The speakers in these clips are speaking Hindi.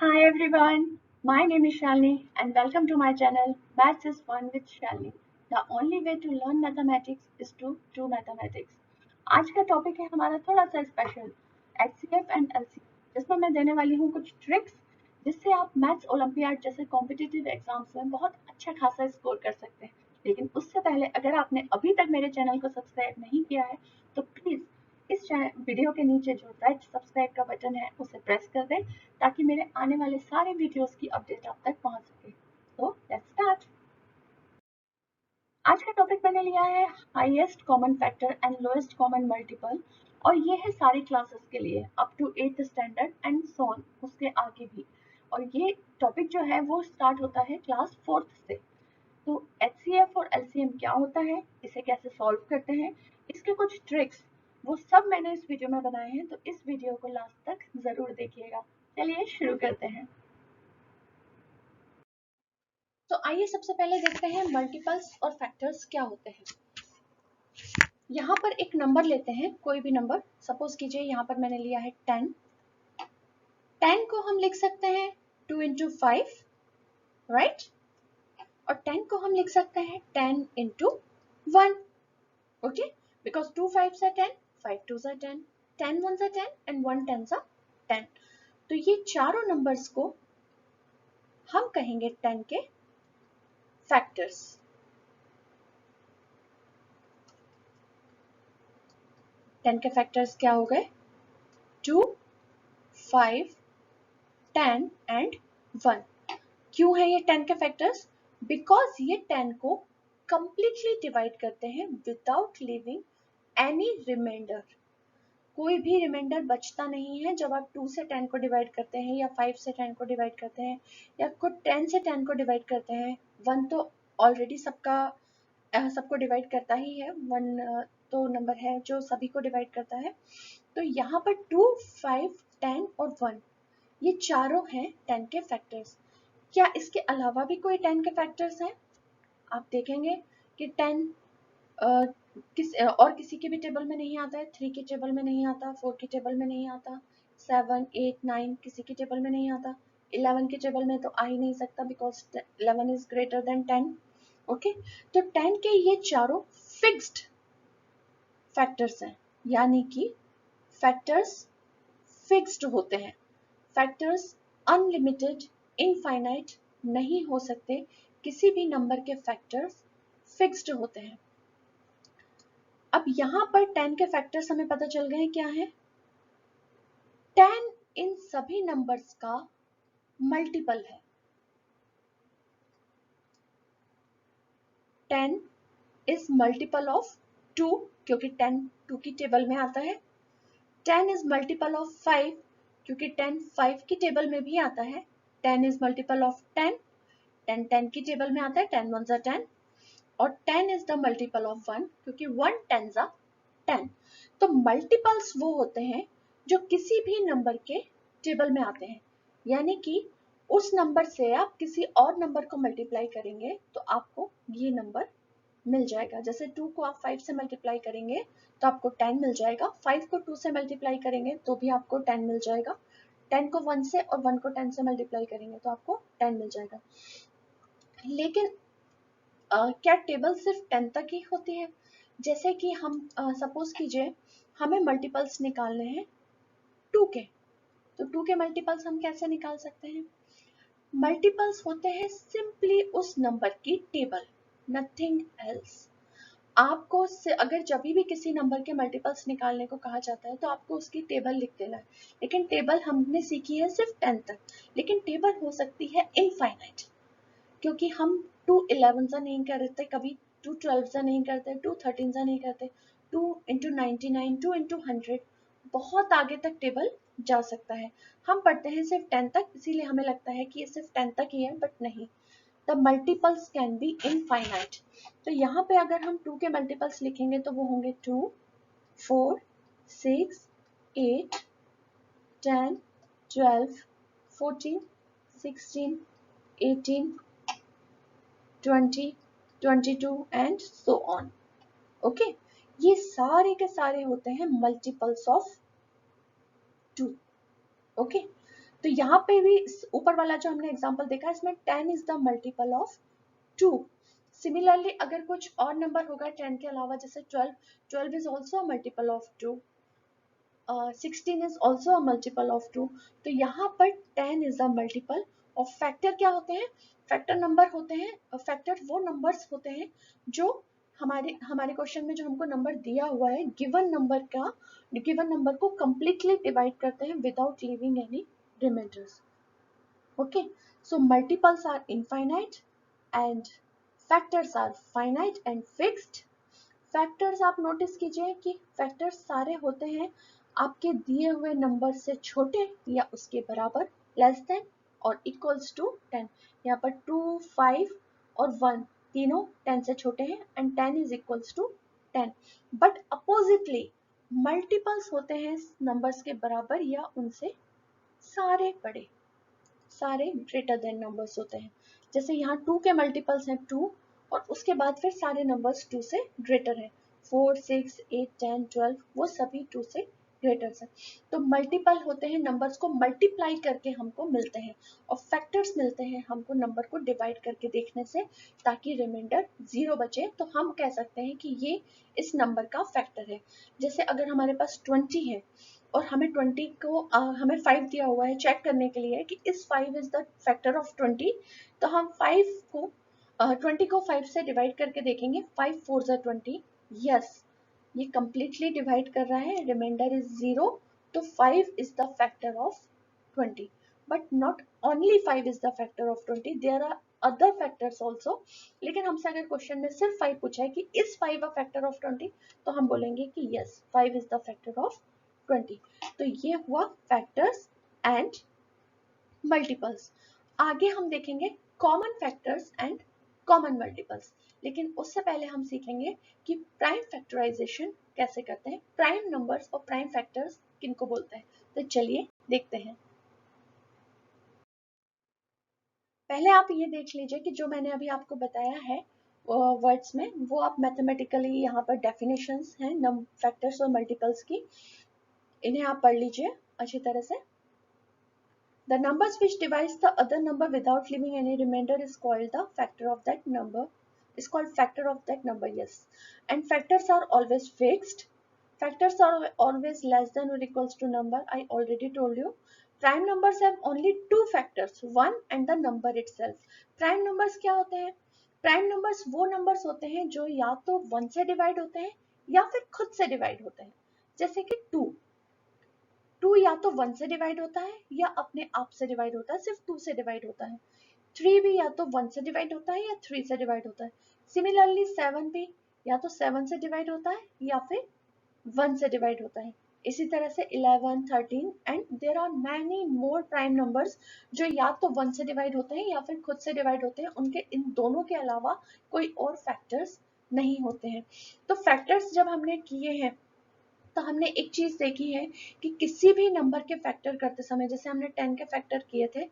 Hi everyone, my name is Shalini and welcome to my channel Maths is Fun with Shalini. The only way to learn mathematics is to do mathematics. आज का टॉपिक है हमारा थोड़ा सा स्पेशल HCF एंड LCF जिसमें मैं देने वाली हूँ कुछ ट्रिक्स जिससे आप मैथ्स ओलंपियाड जैसे कॉम्पिटिटिव एग्जाम्स में बहुत अच्छा खासा स्कोर कर सकते हैं। लेकिन उससे पहले अगर आपने अभी तक मेरे चैनल को सब्सक्राइब नहीं किया है तो प्लीज़ इस वीडियो के नीचे जो रेड सब्सक्राइब का बटन है उसे प्रेस कर दें ताकि मेरे आने वाले सारे वीडियोस की अपडेट आप तक पहुंच सके। तो लेट्स स्टार्ट। आज का टॉपिक मैंने लिया है highest common factor and lowest common multiple और ये है सारी क्लासेस के लिए up to 8th standard and so on, उसके आगे भी। और ये टॉपिक जो है वो स्टार्ट होता है क्लास 4th से। तो HCF और LCM क्या होता है, इसे कैसे सॉल्व करते हैं, इसके कुछ ट्रिक्स वो सब मैंने इस वीडियो में बनाए हैं, तो इस वीडियो को लास्ट तक जरूर देखिएगा। चलिए शुरू करते हैं। तो आइए सबसे पहले देखते हैं मल्टीपल्स और फैक्टर्स क्या होते हैं। यहाँ पर एक नंबर लेते हैं, कोई भी नंबर, सपोज कीजिए यहाँ पर मैंने लिया है 10। 10 को हम लिख सकते हैं 2 into 5, राइट? और 10 को हम लिख सकते हैं 10 into 1, okay? Because 2 5s are 10, 5 2s are 10, 10 1s are 10 and 1 10s are 10। तो ये चारों नंबर्स को हम कहेंगे 10 के फैक्टर्स। 10 के फैक्टर्स क्या हो गए? 2 5 10 एंड 1। क्यों है ये 10 के फैक्टर्स? बिकॉज ये 10 को कंप्लीटली डिवाइड करते हैं विदाउट लिविंग एनी रिमाइंडर। कोई भी रिमाइंडर बचता नहीं है जब आप 2 से 10 को डिवाइड करते हैं या 5 से 10 को डिवाइड करते हैं या खुद 10 से 10 को डिवाइड करते हैं। 1 तो ऑलरेडी सबको डिवाइड करता ही है, 1 तो नंबर है जो सभी को डिवाइड करता है। तो यहाँ पर 2 5 10 और 1 ये चारों हैं 10 के फैक्टर्स। क्या इसके अलावा भी कोई 10 के फैक्टर्स हैं? आप देखेंगे कि 10 और किसी के भी टेबल में नहीं आता है, 3 के टेबल में नहीं आता, 4 के टेबल में नहीं आता, 7 8 9 किसी के टेबल में नहीं आता, 11 के टेबल में तो आ ही नहीं सकता because 11 is greater than 10, okay? तो 10 के ये चारों फिक्स्ड फैक्टर्स हैं, यानी कि फैक्टर्स फिक्स्ड होते हैं। फैक्टर्स अनलिमिटेड इनफाइनाइट नहीं हो सकते, किसी भी नंबर के फैक्टर्स फिक्स्ड होते हैं। अब यहाँ पर 10 के फैक्टर्स हमें पता चल गए क्या है? 10 इन सभी नंबर्स का मल्टीपल है। 10 इज मल्टीपल ऑफ 2 क्योंकि 10 2 की टेबल में आता है। 10 इज मल्टीपल ऑफ 5 क्योंकि 10 5 की टेबल में भी आता है। 10 इज मल्टीपल ऑफ 10, 10 10 की टेबल में आता है, 10 1s are 10। और 10 इज द मल्टीपल ऑफ 1 क्योंकि 1 10s are 10। तो मल्टीपल्स वो होते हैं जो किसी भी नंबर के टेबल में आते हैं, यानी कि उस नंबर से आप किसी और नंबर को मल्टीप्लाई करेंगे तो आपको ये नंबर मिल जाएगा। जैसे 2 को आप 5 से मल्टीप्लाई करेंगे तो आपको 10 मिल जाएगा, 5 को 2 से मल्टीप्लाई करेंगे तो भी आपको 10 मिल जाएगा, 10 को 1 से और 1 को 10 से मल्टीप्लाई करेंगे तो आपको 10 मिल जाएगा। लेकिन क्या टेबल सिर्फ 10 तक ही होती है? जैसे कि हम सपोज कीजिए हमें मल्टीपल्स निकालने हैं 2 के, तो 2 के मल्टीपल्स हम कैसे निकाल सकते हैं? मल्टीपल्स होते हैं सिंपली उस नंबर की टेबल, नथिंग एल्स। आपको अगर जब भी किसी नंबर के मल्टीपल्स निकालने को कहा जाता है तो आपको उसकी टेबल लिख देना है। लेकिन टेबल हमने सीखी है सिर्फ 10 तक, लेकिन टेबल हो सकती है इनफाइनाइट, क्योंकि हम 2 11 सा नहीं करते, कभी 2 12 सा नहीं करते, 2 13 सा नहीं करते, 2 into 99, 2 into 100, बहुत आगे तक टेबल जा सकता है। हम पढ़ते हैं सिर्फ 10 तक, इसीलिए हमें लगता है कि ये सिर्फ 10 तक ही है, बट नहीं, the multiples can be infinite. तो यहाँ पे अगर हम 2 के मल्टीपल्स लिखेंगे तो वो होंगे 2 4 6 8 10 12 14 16 18 20 22 एंड सो ऑन, ओके? ये सारे के सारे होते हैं मल्टीपल्स ऑफ 2, ओके? तो यहाँ पे भी ऊपर वाला जो हमने एग्जांपल देखा इसमें 10 is the multiple of 2। Similarly अगर कुछ और नंबर होगा 10 के अलावा, जैसे 12 is also a multiple of 2, 16 is also a multiple of 2। तो यहाँ पर 10 is a multiple of factor. क्या होते हैं? फैक्टर नंबर होते हैं, फैक्टर वो नंबर्स होते हैं जो हमारे क्वेश्चन में जो हमको नंबर दिया हुआ है गिवन नंबर को कंप्लीटली डिवाइड करते हैं without leaving any remainders. Okay, so multiples are infinite and factors are finite and fixed. Factors आप नोटिस कीजिए कि फैक्टर्स सारे होते हैं आपके दिए हुए नंबर से छोटे या उसके बराबर, लेस देन और इक्वल्स टू 10। यहाँ पर 2, 5 और 1 तीनों 10 से छोटे हैं and 10 is equals to 10। But oppositely multiples होते हैं नंबर्स के बराबर या उनसे सारे बड़े, सारे ग्रेटर देन नंबर्स होते हैं। जैसे यहाँ 2 के मल्टीपल्स हैं 2 और उसके बाद फिर सारे नंबर्स 2 से ग्रेटर हैं, 4, 6, 8, 10, 12 वो सभी 2 से ग्रेटर है। तो मल्टीपल होते हैं नंबर्स को मल्टीप्लाई करके हमको मिलते हैं, और फैक्टर्स मिलते हैं हमको नंबर को डिवाइड करके देखने से, ताकि रिमाइंडर 0 बचे। तो हम कह सकते हैं कि ये इस नंबर का फैक्टर है। जैसे अगर हमारे पास 20 है और हमें 20 को हमें 5 दिया हुआ है चेक करने के लिए कि इस 5 इज द फैक्टर ऑफ 20, तो हम 5 को 20 को 5 से डिवाइड करके देखेंगे। 5 4 ज़ा 20, यस ये कंप्लीटली डिवाइड कर रहा है, रिमाइंडर इज 0। तो 5 is the factor of 20, but not only 5 is the factor of 20, there are other factors also. लेकिन हमसे अगर क्वेश्चन में सिर्फ 5 पूछा है कि इज 5 अ फैक्टर ऑफ 20, तो हम बोलेंगे कि yes 5 is the factor of 20। तो ये हुआ फैक्टर्स एंड मल्टीपल्स। आगे हम देखेंगे common factors and common multiples, लेकिन उससे पहले हम सीखेंगे कि प्राइम फैक्टराइजेशन कैसे करते हैं, प्राइम नंबर्स और प्राइम फैक्टर्स किनको बोलते हैं। तो चलिए देखते हैं। पहले आप ये देख लीजिए कि जो मैंने अभी आपको बताया है वर्ड्स में, वो आप मैथमेटिकली यहाँ पर डेफिनेशंस हैं फैक्टर्स और मल्टीपल्स की, इन्हें आप पढ़ लीजिए अच्छी तरह से। The numbers which divides the other number without leaving any remainder is called the factor of that number. Is called factor of that number, yes. And factors are always fixed. Factors are always less than or equals to number. I already told you. Prime numbers have only two factors, one and the number itself. Prime numbers क्या होते हैं? Prime numbers वो numbers होते हैं जो या तो 1 से डिवाइड होते हैं या फिर खुद से डिवाइड होते हैं। जैसे कि 2 या तो 1 से डिवाइड होता है या अपने आप से डिवाइड होता है, सिर्फ 2 से डिवाइड होता है। 3 भी या तो 1 से डिवाइड होता है या 3 से डिवाइड होता है। सिमिलरली 7 भी या तो 7 से डिवाइड होता है या फिर 1 से डिवाइड होता है। इसी तरह से 11, 13 and there are many more prime numbers जो या तो 1 से डिवाइड होते हैं या फिर खुद से डिवाइड होते हैं। उनके इन दोनों के अलावा कोई और फैक्टर्स नहीं होते हैं। तो फैक्टर्स जब हमने किए हैं तो हमने एक चीज देखी है कि किसी भी नंबर के फैक्टर करते समय, जैसे हमने 10 के फैक्टर किए थे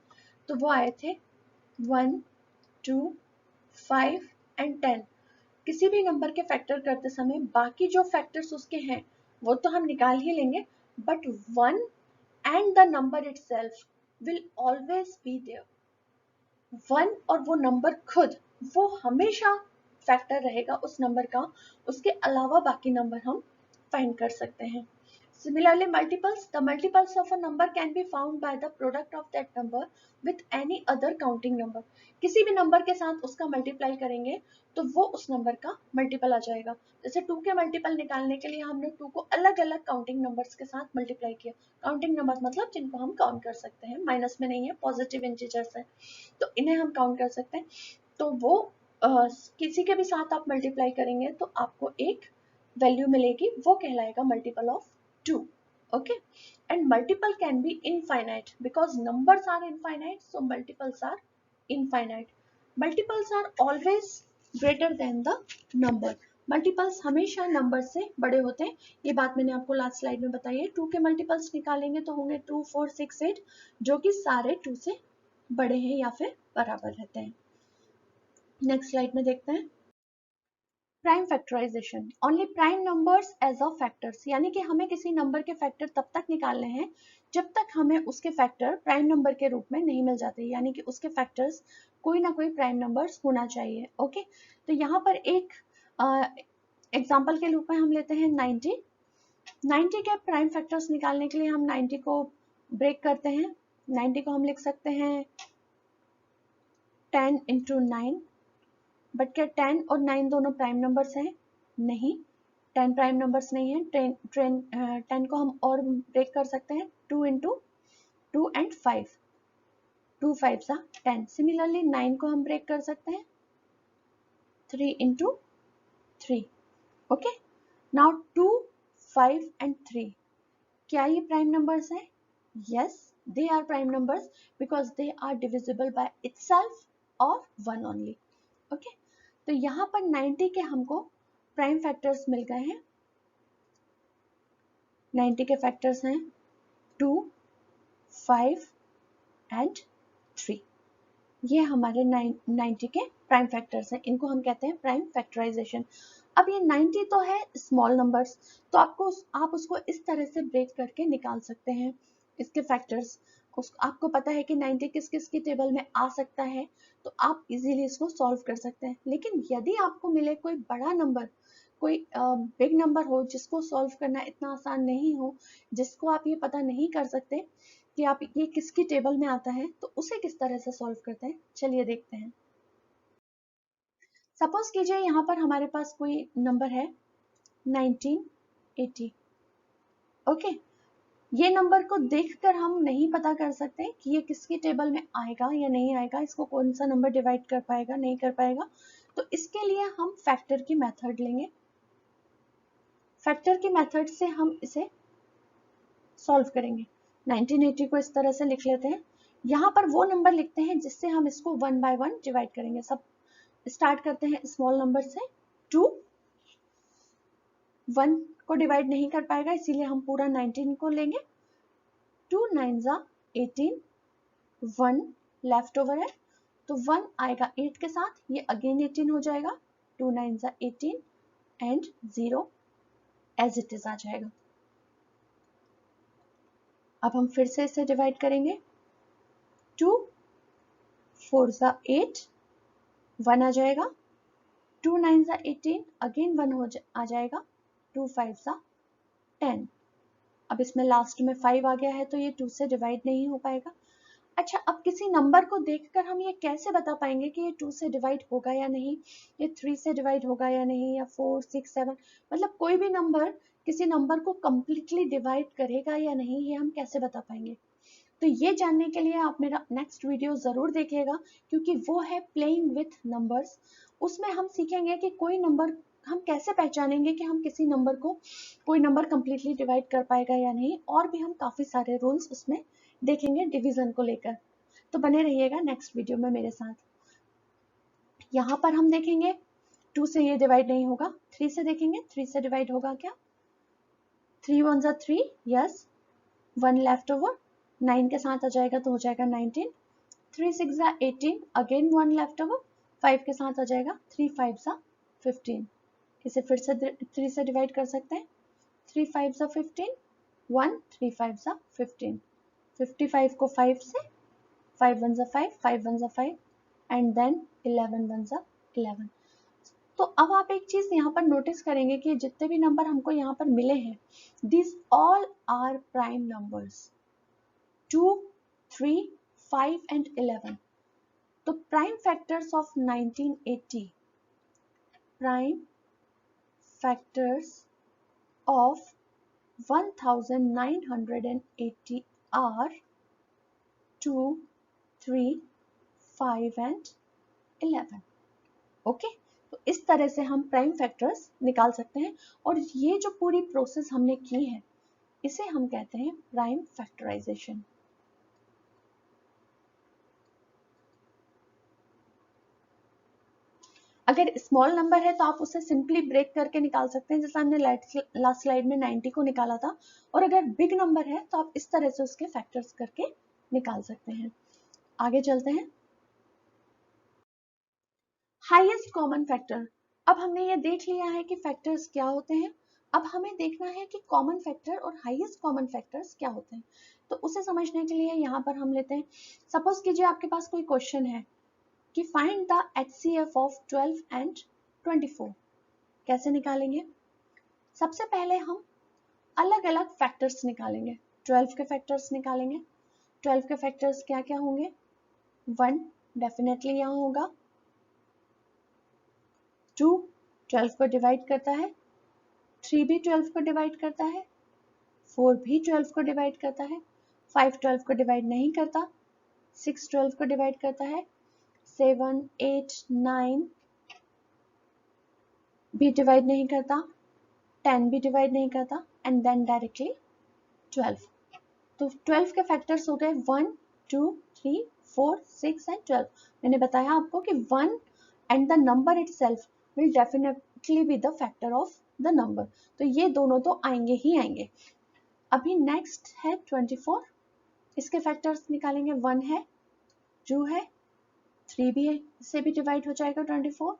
तो वो आए थे 1, 2, 5 एंड 10। किसी भी नंबर के फैक्टर करते समय बाकी जो फैक्टर्स उसके हैं वो तो हम निकाल ही लेंगे, but 1 and the number itself will always be there. 1 और वो नंबर खुद, वो हमेशा फैक्टर रहेगा उस नंबर का, उसके अलावा बाकी नंबर हम फाइंड कर सकते हैं। Similarly, the multiples of a number can be found by the product of that number with any other counting number. किसी भी नंबर के साथ उसका मल्टीप्लाई करेंगे तो वो उस नंबर का मल्टीपल आ जाएगा। जैसे 2 के मल्टीपल निकालने के लिए हमने 2 को अलग अलग काउंटिंग नंबर्स के साथ मल्टीप्लाई किया। काउंटिंग नंबर्स मतलब जिनको हम काउंट कर सकते हैं, माइनस में नहीं है, पॉजिटिव इंटीजर्स है, तो इन्हें हम काउंट कर सकते हैं। तो वो किसी के भी साथ आप मल्टीप्लाई करेंगे तो आपको एक वैल्यू मिलेगी, वो कहलाएगा multiple of 2. Okay, and multiple can be infinite because numbers are infinite, so multiples are infinite. Multiples are always greater than the number. Multiples हमेशा नंबर से बड़े होते हैं, ये बात मैंने आपको लास्ट स्लाइड में बताई है। 2 के मल्टीपल्स निकालेंगे तो होंगे 2, 4, 6, 8 जो कि सारे 2 से बड़े हैं या फिर बराबर रहते हैं। नेक्स्ट स्लाइड में देखते हैं। Prime factorisation, only prime numbers as a factors, यानी कि हमें किसी नंबर के फैक्टर तब तक निकालने हैं जब तक हमें उसके फैक्टर प्राइम नंबर के रूप में नहीं मिल जाते, यानी कि उसके फैक्टर्स कोई ना कोई प्राइम नंबर्स होना चाहिए। ओके, तो यहाँ पर एक एग्जाम्पल के रूप में हम लेते हैं 90। 90 के प्राइम फैक्टर्स निकालने के लिए हम 90 को ब्रेक करते हैं। 90 को हम लिख सकते हैं 10 इंटू 9, बट क्या 10 और 9 दोनों प्राइम नंबर्स हैं? नहीं, 10 प्राइम नंबर्स नहीं है। 10 को हम और ब्रेक कर सकते हैं 2 इंटू 2 एंड 5, 2 5 सा 10। सिमिलरली 9 को हम ब्रेक कर सकते हैं 3 इंटू 3। ओके, नाउ 2 5 एंड 3, क्या ये प्राइम नंबर्स हैं? Yes, they are prime numbers because they are divisible by itself और 1 ओनली। ओके, तो यहाँ पर 90 के हमको प्राइम फैक्टर्स मिल गए हैं। 90 के फैक्टर्स हैं 2 5 एंड 3। ये हमारे 90 के प्राइम फैक्टर्स हैं, इनको हम कहते हैं प्राइम फैक्टराइजेशन। अब ये 90 तो है स्मॉल नंबर्स, तो आप उसको इस तरह से ब्रेक करके निकाल सकते हैं इसके फैक्टर्स। आपको पता है कि 90 किस किस की टेबल में आ सकता है, तो आप इजीली इसको सॉल्व कर सकते हैं। लेकिन यदि आपको मिले कोई बड़ा नंबर, कोई बिग नंबर हो जिसको सॉल्व करना इतना आसान नहीं हो, जिसको आप ये पता नहीं कर सकते कि आप ये किसकी टेबल में आता है, तो उसे किस तरह से सॉल्व करते हैं, चलिए देखते हैं। सपोज कीजिए यहाँ पर हमारे पास कोई नंबर है 1980। ओके, ये नंबर को देखकर हम नहीं पता कर सकते कि ये किसकी टेबल में आएगा या नहीं आएगा, इसको कौन सा नंबर डिवाइड कर पाएगा नहीं कर पाएगा। तो इसके लिए हम फैक्टर की मेथड लेंगे। फैक्टर की मेथड से हम इसे सॉल्व करेंगे। 1980 को इस तरह से लिख लेते हैं। यहाँ पर वो नंबर लिखते हैं जिससे हम इसको 1 बाय 1 डिवाइड करेंगे। सब स्टार्ट करते हैं स्मॉल नंबर से। 2 1 को डिवाइड नहीं कर पाएगा, इसीलिए हम पूरा 19 को लेंगे। 2 9 जा 18, 1 लेफ्ट ओवर है, तो 1 आएगा 8 के साथ, ये अगेन 18 हो जाएगा। 2 9 जा 18 एंड 0 एज इट इज आ जाएगा। अब हम फिर से इसे डिवाइड करेंगे। 2 4 जा 8, 1 आ जाएगा। 2 9 जा 18, अगेन 1 आ जाएगा। 2 5 जा 10। अब इसमें लास्ट में 5 आ गया है, तो ये 2 से डिवाइड नहीं हो पाएगा। अच्छा, अब किसी नंबर को देखकर हम ये कैसे बता पाएंगे कि ये 2 से डिवाइड होगा या नहीं, ये 3 से डिवाइड होगा या नहीं, या 4 6 7, मतलब कोई भी नंबर किसी नंबर को कंप्लीटली डिवाइड करेगा या नहीं, ये हम कैसे बता पाएंगे? तो ये जानने के लिए आप मेरा नेक्स्ट वीडियो जरूर देखिएगा, क्योंकि वो है प्लेइंग विथ नंबर्स। उसमें हम सीखेंगे कि कोई नंबर हम कैसे पहचानेंगे कि हम किसी नंबर को, कोई नंबर कंप्लीटली डिवाइड कर पाएगा या नहीं, और भी हम काफी सारे रूल्स उसमें देखेंगे डिवीजन को लेकर। तो बने रहिएगा नेक्स्ट वीडियो में मेरे साथ। यहाँ पर हम देखेंगे 2 से ये डिवाइड नहीं होगा। 3 से देखेंगे 3 से डिवाइड होगा क्या? 3 1 जा 3, यस, 1 लेफ्ट ओवर, 9 के साथ आ जाएगा तो हो जाएगा 19। 3 6 जा 18, अगेन 1 लेफ्ट ओवर, 5 के साथ आ जाएगा। 3 5 जा 15, इसे फिर से 3 से डिवाइड कर सकते हैं। 3 5 जा 15, 1 3 5 जा 15, 55 को 5 से, 5 1 जा 5, 5 1 जा 5 एंड देन 11 1 जा 11। तो अब आप एक चीज यहाँ पर नोटिस करेंगे कि जितने भी नंबर हमको यहाँ पर मिले हैं, this all are prime numbers. 2 3 5 and 11। तो prime factors of 1980, prime factors of 1980 are 2 3 5 and 11। Okay, तो इस तरह से हम प्राइम फैक्टर्स निकाल सकते हैं, और ये जो पूरी प्रोसेस हमने की है इसे हम कहते हैं प्राइम फैक्टराइजेशन। अगर स्मॉल नंबर है तो आप उसे सिंपली ब्रेक करके निकाल सकते हैं, जैसा हमने लास्ट स्लाइड में 90 को निकाला था। और अगर बिग नंबर है तो आप इस तरह से उसके फैक्टर्स करके निकाल सकते हैं। आगे चलते हैं। हाईएस्ट कॉमन फैक्टर, अब हमने ये देख लिया है कि फैक्टर्स क्या होते हैं। अब हमें देखना है कि कॉमन फैक्टर और हाईएस्ट कॉमन फैक्टर्स क्या होते हैं। तो उसे समझने के लिए यहाँ पर हम लेते हैं, सपोज कीजिए आपके पास कोई क्वेश्चन है कि find the HCF of 12 and 24। कैसे निकालेंगे? सबसे पहले हम अलग अलग फैक्टर्स निकालेंगे। 12 के फैक्टर्स निकालेंगे। 12 के फैक्टर्स क्या क्या होंगे? 1 डेफिनेटली यहाँ होगा, 2 12 को डिवाइड करता है, 3 भी 12 को डिवाइड करता है, 4 भी 12 को डिवाइड करता है, 5 12 को डिवाइड नहीं करता, 6 12 को डिवाइड करता है, 7 8 9 भी डिवाइड नहीं करता, 10 भी डिवाइड नहीं करता, एंड देन डायरेक्टली 12। तो 12 के फैक्टर्स हो गए 1 2 3 4 6 एंड 12। मैंने बताया आपको कि 1 and the number itself will definitely be the factor of the number, तो ये दोनों तो आएंगे ही आएंगे। अभी नेक्स्ट है 24। इसके फैक्टर्स निकालेंगे। 1 है, 2 है, 3 भी है, इससे भी डिवाइड हो जाएगा 24,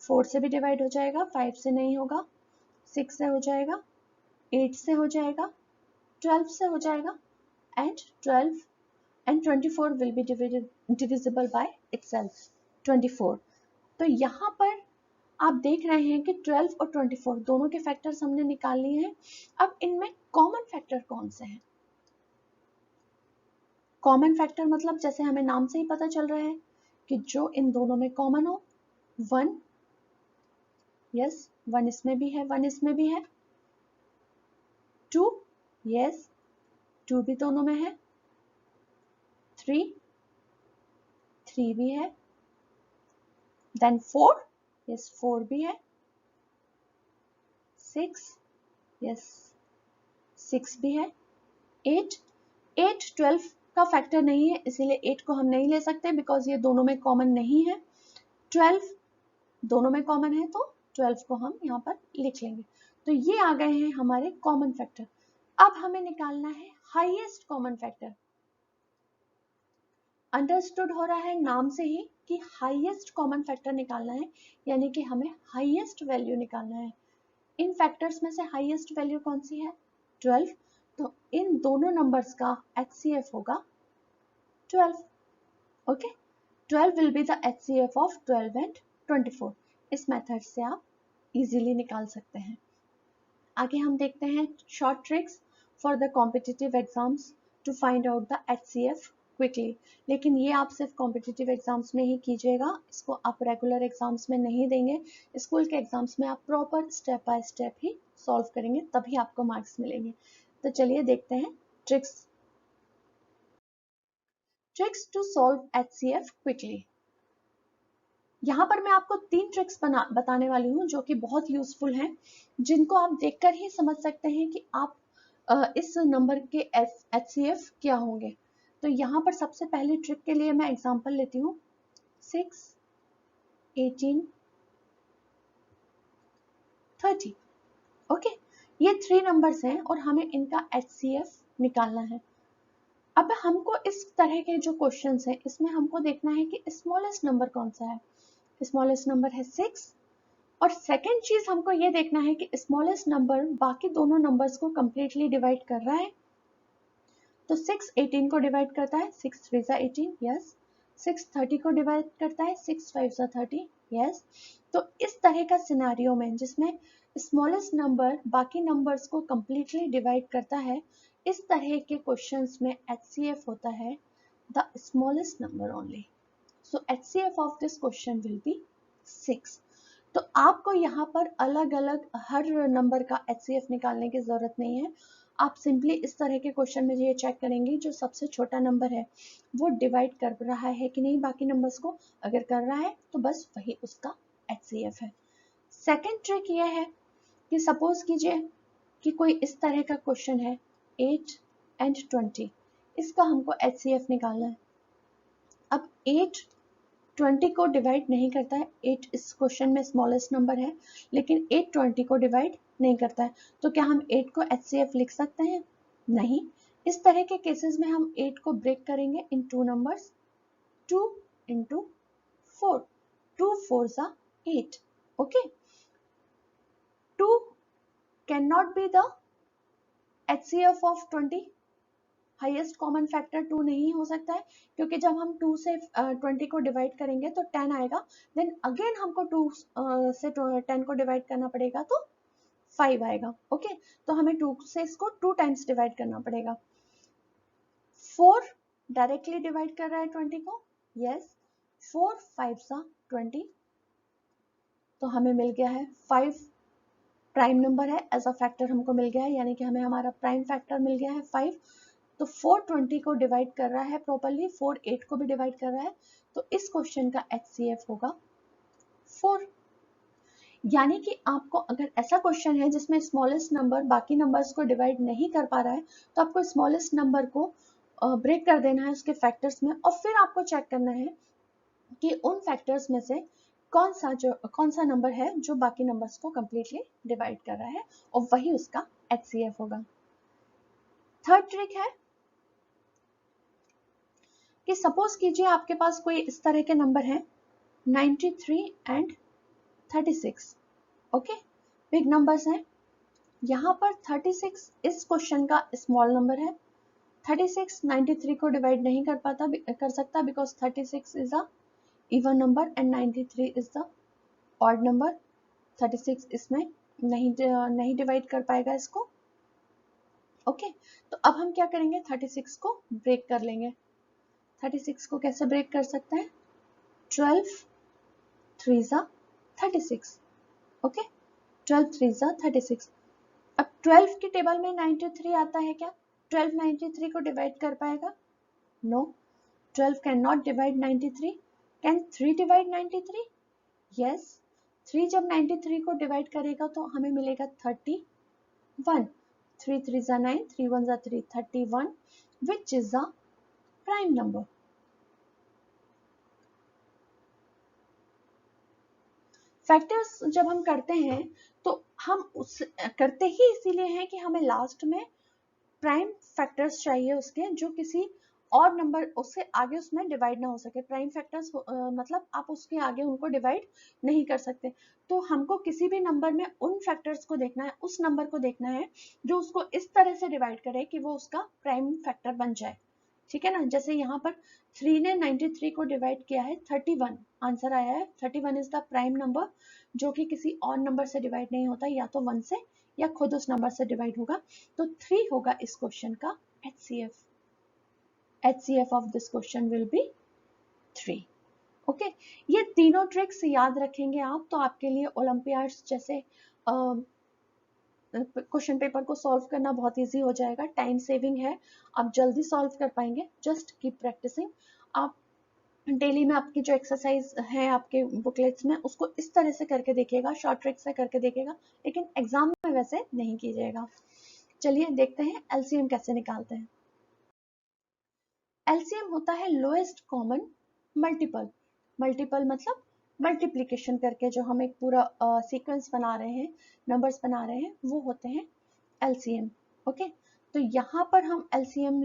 4 से भी डिवाइड हो जाएगा, 5 से नहीं होगा, 6 से हो जाएगा, 8 से हो जाएगा, 12 से हो जाएगा, and 12 and 24 will be divisible by itself 24। तो यहाँ पर आप देख रहे हैं कि 12 और 24 दोनों के फैक्टर्स हमने निकाल लिए हैं। अब इनमें कॉमन फैक्टर कौन से हैं? कॉमन फैक्टर मतलब जैसे हमें नाम से ही पता चल रहा है कि जो इन दोनों में कॉमन हो। 1, यस 1 इसमें भी है, 1 इसमें भी है। 2, यस 2 भी दोनों में है। 3 भी है। देन 4, यस 4 भी है। 6, यस 6 भी है। 8 12 का फैक्टर नहीं है, इसीलिए 8 को हम नहीं ले सकते बिकॉज ये दोनों में कॉमन नहीं है। 12 दोनों में कॉमन है तो 12 को हम यहाँ पर लिख लेंगे। तो ये आ गए हैं हमारे कॉमन फैक्टर। अब हमें निकालना है हाईएस्ट कॉमन फैक्टर। अंडरस्टूड हो रहा है नाम से ही कि हाईएस्ट कॉमन फैक्टर निकालना है, यानी कि हमें हाईएस्ट वैल्यू निकालना है। इन फैक्टर्स में से हाईएस्ट वैल्यू कौन सी है? 12। तो इन दोनों नंबर्स का HCF होगा 12। Okay, 12 will be the HCF of 12 and 24। इस मेथड से आप इजीली निकाल सकते हैं। आगे हम देखते हैं short tricks for the competitive exams to find out the HCF quickly. लेकिन ये आप सिर्फ कॉम्पिटिटिव एग्जाम्स में ही कीजिएगा, इसको आप रेगुलर एग्जाम्स में नहीं देंगे। स्कूल के एग्जाम्स में आप प्रॉपर स्टेप बाय स्टेप ही सॉल्व करेंगे, तभी आपको मार्क्स मिलेंगे। तो चलिए देखते हैं tricks to solve HCF quickly. यहाँ पर मैं आपको 3 ट्रिक्स बताने वाली हूँ जो कि बहुत यूजफुल हैं, जिनको आप देखकर ही समझ सकते हैं कि आप इस नंबर के HCF क्या होंगे। तो यहाँ पर सबसे पहले ट्रिक के लिए मैं एग्जांपल लेती हूँ 6 18 30। ओके, ये 3 नंबर्स हैं और हमें इनका HCF निकालना है। अब हमको इस तरह के जो क्वेश्चंस हैं इसमें हमको देखना है कि स्मॉलेस्ट नंबर कौन सा है। स्मॉलेस्ट नंबर है 6, और सेकेंड चीज हमको ये देखना है कि स्मॉलेस्ट नंबर बाकी दोनों नंबर्स को कंप्लीटली डिवाइड कर रहा है। तो 6 18 को डिवाइड करता है, 6 3 सा 18, यस। 6 30 को डिवाइड करता है, 6 5 सा 30, यस। तो इस तरह का सिनेरियो में जिसमें स्मॉलेस्ट नंबर बाकी नंबर्स को कंप्लीटली डिवाइड करता है, इस तरह के क्वेश्चंस में HCF होता है the smallest number only. So HCF of this question will be 6। तो आपको यहाँ पर अलग अलग हर नंबर का HCF निकालने की जरूरत नहीं है। आप सिंपली इस तरह के क्वेश्चन में ये चेक करेंगे जो सबसे छोटा नंबर है वो डिवाइड कर रहा है कि नहीं बाकी नंबर्स को। अगर कर रहा है तो बस वही उसका HCF है। सेकेंड ट्रिक ये है कि सपोज कीजिए कि कोई इस तरह का क्वेश्चन है 8 एंड 20, इसका हमको HCF निकालना है। अब 8 20 को डिवाइड नहीं करता है, 8 इस क्वेश्चन में स्मॉलेस्ट नंबर है, लेकिन 8 20 को डिवाइड नहीं करता है। तो क्या हम 8 को HCF लिख सकते हैं? नहीं। इस तरह के केसेस में हम 8 को ब्रेक करेंगे इन 2 नंबर्स, 2 into 4, 2 4 सा 8, okay, 2 can not be the HCF of 20, highest common factor 2 नहीं हो सकता है, क्योंकि जब हम 2 से 20 को डिवाइड करेंगे तो 10 आएगा, देन अगेन हमको 2 से 10 को डिवाइड करना पड़ेगा तो 5 आएगा। ओके, तो हमें 2 से इसको 2 टाइम्स डिवाइड करना पड़ेगा। 4 डायरेक्टली डिवाइड कर रहा है 20 को, यस, 4 5 सा 20, तो हमें मिल गया है 5 प्राइम नंबर है, एज अ फैक्टर हमको मिल गया है, यानी कि हमें हमारा प्राइम फैक्टर मिल गया है 5। तो 4 20 को डिवाइड कर रहा है प्रॉपर्ली, 4 8 को भी डिवाइड कर रहा है, तो इस क्वेश्चन का HCF होगा 4। यानी कि आपको अगर ऐसा क्वेश्चन है जिसमें स्मॉलेस्ट नंबर बाकी नंबर्स को डिवाइड नहीं कर पा रहा है, तो आपको स्मॉलेस्ट नंबर को ब्रेक कर देना है उसके फैक्टर्स में, और फिर आपको चेक करना है कि उन फैक्टर्स में से कौन सा नंबर है जो बाकी नंबर्स को कंप्लीटली डिवाइड कर रहा है, और वही उसका HCF होगा। थर्ड ट्रिक है कि सपोज कीजिए आपके पास कोई इस तरह के नंबर है 93 एंड 36, ओके, बिग नंबर्स हैं। यहाँ पर 36 इस क्वेश्चन का स्मॉल नंबर है, 36 93 को डिवाइड नहीं कर सकता because 36 is a even number and 93 is the odd number. 36 इसमें नहीं डिवाइड कर पाएगा इसको। ओके, तो अब हम क्या करेंगे, 36 को ब्रेक कर लेंगे। 36 को कैसे ब्रेक कर सकते हैं, 12 3 ज़ा 36, ओके, 12 3 ज़ा 36। अब 12 की टेबल में 93 आता है क्या, 12 93 को डिवाइड कर पाएगा, no, 12 can not divide 93। Can 3 divide 93, yes, 3 जब 93 को डिवाइड करेगा तो हमें मिलेगा 31, 3 3 ज़ा 9, 3 1 ज़ा 3, 31, which is a prime number. Factors जब हम करते हैं तो हम उस करते ही इसीलिए हैं कि हमें लास्ट में प्राइम फैक्टर्स चाहिए उसके, जो किसी और नंबर उससे आगे उसमें डिवाइड ना हो सके। प्राइम फैक्टर्स मतलब आप उसके आगे उनको डिवाइड नहीं कर सकते, तो हमको किसी भी नंबर में उन फैक्टर्स को देखना है, उस नंबर को देखना है जो उसको इस तरह से डिवाइड करे कि वो उसका प्राइम फैक्टर बन जाए, ठीक है ना। जैसे यहाँ पर 3 ने 93 को डिवाइड किया है 31, आंसर आया है 31 इज द प्राइम नंबर, जो कि किसी और नंबर से डिवाइड नहीं होता, या तो 1 से या खुद उस नंबर से डिवाइड होगा, तो 3 होगा इस क्वेश्चन का HCF। HCF of this question will be 3। Okay, ये तीनों ट्रिक्स याद रखेंगे आप तो आपके लिए ओलंपियाड्स जैसे क्वेश्चन पेपर को सॉल्व करना बहुत इजी हो जाएगा, टाइम सेविंग है, आप जल्दी सॉल्व कर पाएंगे। Just keep practising. आप डेली में आपकी जो एक्सरसाइज है आपके बुकलेट्स में उसको इस तरह से करके देखिएगा, शॉर्ट ट्रिक से करके देखिएगा, लेकिन एग्जाम में वैसे नहीं कीजिएगा। चलिए देखते हैं एलसीएम कैसे निकालते हैं। एलसीएम होता है लोएस्ट कॉमन मल्टीपल। मल्टीपल मतलब मल्टीप्लिकेशन करके जो हम एक पूरा सीक्वेंस बना रहे हैं, नंबर्स बना रहे हैं, वो होते हैं एलसीएम। ओके, तो यहाँ पर हम एलसीएम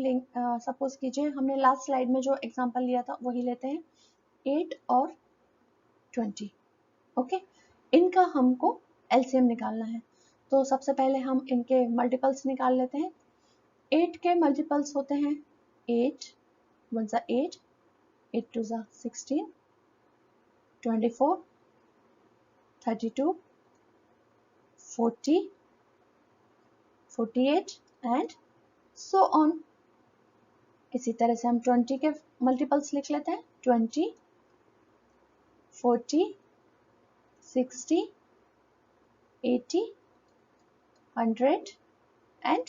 सपोज कीजिए हमने लास्ट स्लाइड में जो एग्जांपल लिया था वही लेते हैं, 8 और 20। ओके, इनका हमको एलसीएम निकालना है, तो सबसे पहले हम इनके मल्टीपल्स निकाल लेते हैं। 8 के मल्टीपल्स होते हैं 8 1 ज़ा 8, 8 2 ज़ा 16, 24, 32, 40, 48 एंड सो ऑन। इसी तरह से हम 20 के मल्टीपल्स लिख लेते हैं, 20, 40, 60, 80, 100 एंड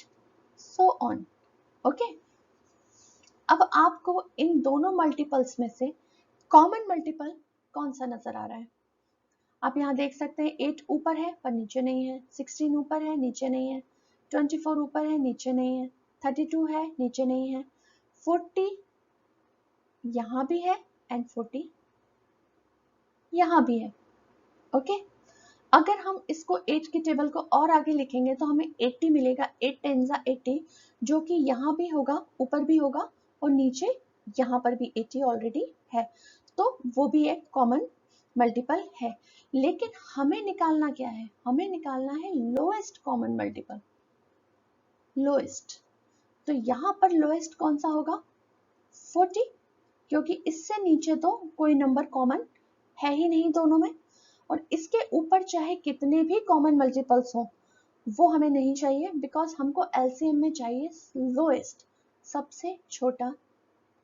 सो ऑन। ओके, अब आपको इन दोनों मल्टीपल्स में से कॉमन मल्टीपल कौन सा नजर आ रहा है। आप यहाँ देख सकते हैं 8 ऊपर है पर नीचे नहीं है, 16 ऊपर है नीचे नहीं है, 24 ऊपर है नीचे नहीं है, 32 है नीचे नहीं है, 40 यहाँ भी है एंड 40 यहाँ भी है। ओके, अगर हम इसको 8 की टेबल को और आगे लिखेंगे तो हमें 80 मिलेगा, 8 10 ज़ा 80, जो कि यहाँ भी होगा, ऊपर भी होगा और नीचे यहाँ पर भी 80 ऑलरेडी है, तो वो भी एक कॉमन मल्टीपल है, लेकिन हमें निकालना क्या है, हमें निकालना है लोएस्ट कॉमन मल्टीपल, लोएस्ट। तो यहाँ पर लोएस्ट कौन सा होगा, 40, क्योंकि इससे नीचे तो कोई नंबर कॉमन है ही नहीं दोनों में, और इसके ऊपर चाहे कितने भी कॉमन मल्टीपल्स हो वो हमें नहीं चाहिए, बिकॉज हमको एलसीएम में चाहिए लोएस्ट, सबसे छोटा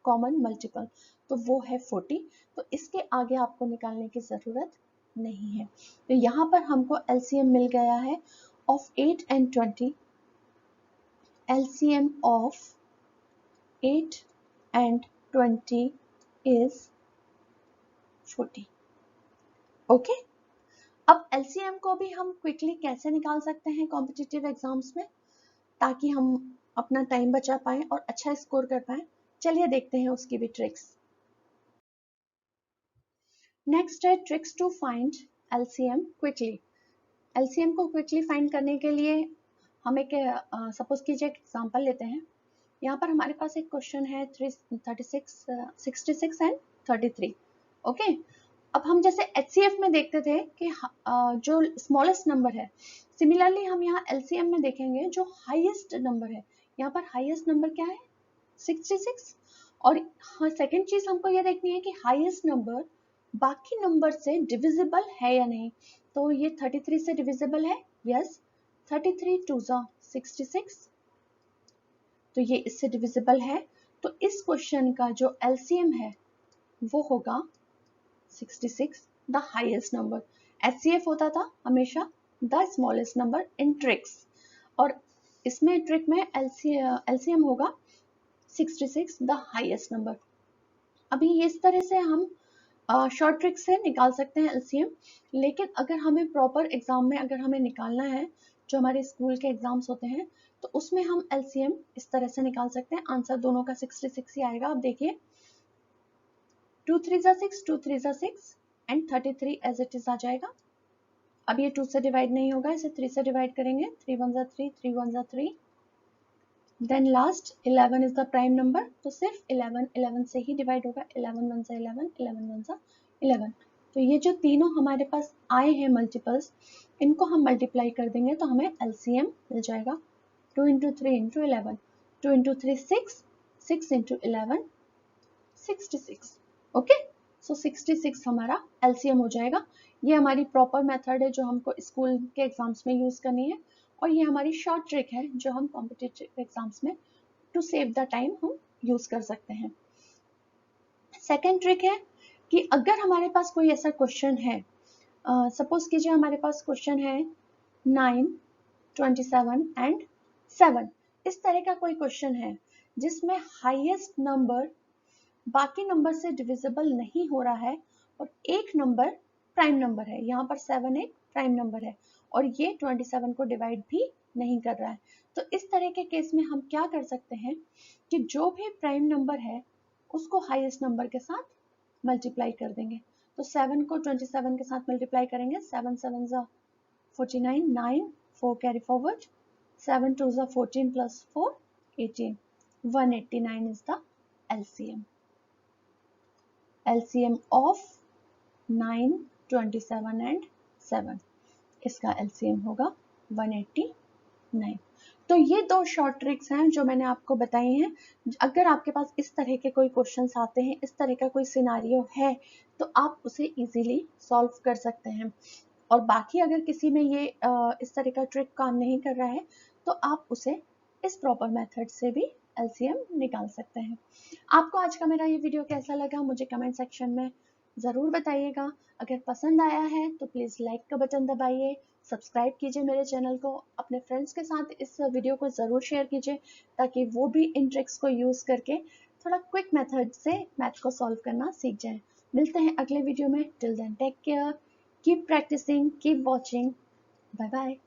कॉमन मल्टीपल, तो वो है 40। तो इसके आगे आपको निकालने की जरूरत नहीं है। तो यहाँ पर हमको एलसीएम मिल गया है of 8 and 20, LCM of 8 and 20 is 40। Okay, अब एलसीएम को भी हम क्विकली कैसे निकाल सकते हैं कॉम्पिटिटिव एग्जाम्स में, ताकि हम अपना टाइम बचा पाएं और अच्छा स्कोर कर पाएं। चलिए देखते हैं उसकी भी ट्रिक्स। नेक्स्ट है tricks to find LCM quickly. LCM को क्विकली फाइंड करने के लिए हम एक सपोज कीजिए एक एग्जांपल लेते हैं। यहाँ पर हमारे पास एक क्वेश्चन है 36, 66 एंड 33। ओके, अब हम जैसे HCF में देखते थे कि जो स्मॉलेस्ट नंबर है, सिमिलरली हम यहाँ LCM में देखेंगे जो हाईएस्ट नंबर है। यहाँ पर हाईएस्ट नंबर क्या है, 66। और हाँ, सेकेंड चीज हमको ये देखनी है कि हाईएस्ट नंबर बाकी नंबर से डिविजिबल है या नहीं। तो ये 33 से डिविजिबल है, यस, 33 2 66, तो ये इससे डिविजिबल है। तो इस क्वेश्चन का जो एलसीएम है वो होगा 66, द हाईएस्ट नंबर। HCF होता था हमेशा the smallest number in tricks, और इसमें ट्रिक में एलसीएम होगा 66, द हाईएस्ट नंबर। अभी इस तरह से हम शॉर्ट ट्रिक से निकाल सकते हैं एलसीएम, लेकिन अगर हमें प्रॉपर एग्जाम में अगर हमें निकालना है, जो हमारे स्कूल के एग्जाम्स होते हैं, तो उसमें हम एलसीएम इस तरह से निकाल सकते हैं। आंसर दोनों का 66 ही आएगा। आप देखिए 2 3 6, 2 3 6 एंड 33 एज इट इज आ जाएगा। अब ये 2 से डिवाइड नहीं होगा, इसे 3 से डिवाइड करेंगे, 3 1 3, 3 1 3, then last 11 is the prime number, तो सिर्फ 11 से ही डिवाइड होगा, 11 1 11, 11 1 11। तो ये जो तीनों हमारे पास आए हैं मल्टीपल्स, इनको हम मल्टीप्लाई कर देंगे तो हमें एलसीएम मिल जाएगा। 2 × 3 × 11, 2 × 3 6, 6 × 11 66। ओके, सो 66 हमारा एलसीएम हो जाएगा। ये हमारी प्रॉपर मेथड है जो हमको स्कूल के एग्जाम्स में यूज करनी है, और ये हमारी शॉर्ट ट्रिक है जो हम कॉम्पिटिटिव एग्जाम्स में टू सेव द टाइम हम यूज कर सकते हैं। सेकेंड ट्रिक है कि अगर हमारे पास कोई ऐसा क्वेश्चन है, सपोज कीजिए हमारे पास क्वेश्चन है 9, 27 एंड 7, इस तरह का कोई क्वेश्चन है जिसमें हाईएस्ट नंबर बाकी नंबर से डिविजिबल नहीं हो रहा है और एक नंबर प्राइम नंबर है। यहाँ पर 7 एक प्राइम नंबर है और ये 27 को डिवाइड भी नहीं कर रहा है। तो इस तरह के केस में हम क्या कर सकते हैं कि जो भी प्राइम नंबर है उसको हाईएस्ट नंबर के साथ मल्टीप्लाई कर देंगे। तो 7 को 27 के साथ मल्टीप्लाई करेंगे, 7 7 49, 9 4 carry forward, 7 2 14 plus 4 18, 189 is the LCM. LCM of 9, 27 and 7, इसका LCM होगा 189। तो ये दो शॉर्ट ट्रिक्स हैं जो मैंने आपको बताई हैं। अगर आपके पास इस तरह के कोई क्वेश्चंस आते हैं, इस तरह का कोई सिनारियो है, तो आप उसे इजीली सॉल्व कर सकते हैं। और बाकी अगर किसी में ये इस तरह का ट्रिक काम नहीं कर रहा है, तो आप उसे इस प्रॉपर मेथड से भी एलसीएम निकाल सकते हैं। आपको आज का मेरा ये वीडियो कैसा लगा मुझे कमेंट सेक्शन में ज़रूर बताइएगा। अगर पसंद आया है तो प्लीज़ लाइक का बटन दबाइए, सब्सक्राइब कीजिए मेरे चैनल को, अपने फ्रेंड्स के साथ इस वीडियो को ज़रूर शेयर कीजिए ताकि वो भी इन ट्रिक्स को यूज़ करके थोड़ा क्विक मेथड से मैथ को सॉल्व करना सीख जाएं। मिलते हैं अगले वीडियो में। Till then take care, keep practising, keep watching, bye bye.